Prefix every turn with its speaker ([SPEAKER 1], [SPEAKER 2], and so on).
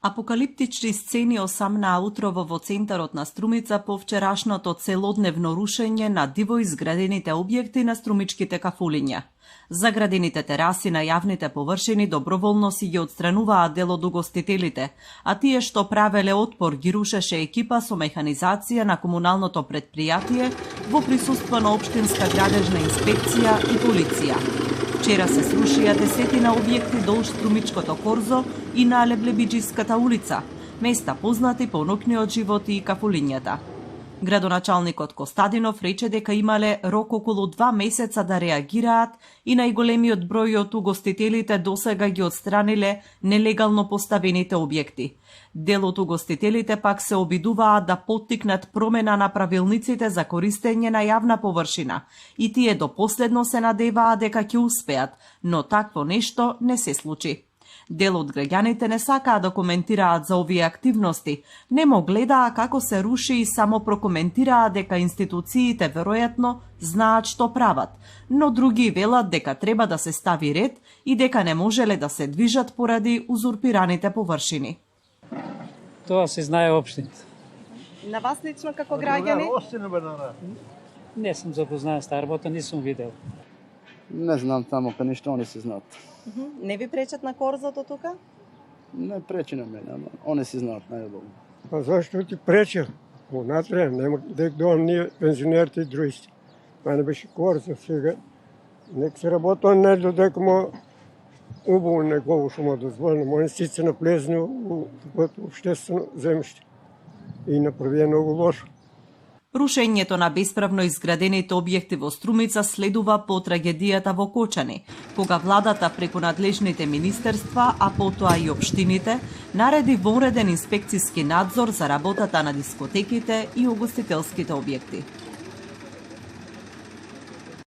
[SPEAKER 1] Апокалиптични сцени осамнаа утрово во центарот на Струмица по вчерашното целодневно рушење на диво изградените објекти на струмичките кафулиња. Заградените тераси на јавните површини доброволно си ги отстрануваат дел од угостителите, а тие што правеле отпор ги рушеше екипа со механизација на комуналното предпријатие во присуство на општинска градежна инспекција и полиција. Вчера се срушија десетина објекти долж Струмичкото корзо и на Леблебиџиската улица, места познати по ноќниот живот и кафулињата. Градоначалникот Костадинов рече дека имале рок околу 2 месеца да реагираат и најголемиот број од угостителите досега ги отстраниле нелегално поставените објекти. Дел од угостителите пак се обидуваат да поттикнат промена на правилниците за користење на јавна површина и тие до последно се надеваат дека ќе успеат, но такво нешто не се случи. Дел од граѓаните не сакаа да коментираат за овие активности, немо гледаа како се руши и само прокоментираа дека институциите веројатно знаат што прават, но други велат дека треба да се стави ред и дека не можеле да се движат поради узурпираните површини.
[SPEAKER 2] Тоа се знае општината.
[SPEAKER 3] На вас лично како граѓани?
[SPEAKER 2] Не сум запознаат с таа работа, не сум видел.
[SPEAKER 4] Не знам таму кај ништо они се знаат.
[SPEAKER 3] Не ви пречат на корзото тука?
[SPEAKER 4] Не пречи на мене, ама они се знаат најдобро.
[SPEAKER 5] Па зашто ти пречи? Унатре, нема да доам ние пензионерите и друисти. Па не беше корзо сега. Нек се работа не додека му убаво неколку што му дозволено. Мој институција наплезни у општествено земјиште и направи многу лошо.
[SPEAKER 1] Рушењето на бесправно изградените објекти во Струмица следува по трагедијата во Кочани, кога владата преку надлежните министерства, а потоа и општините, нареди вонреден инспекцијски надзор за работата на дискотеките и угостителските објекти.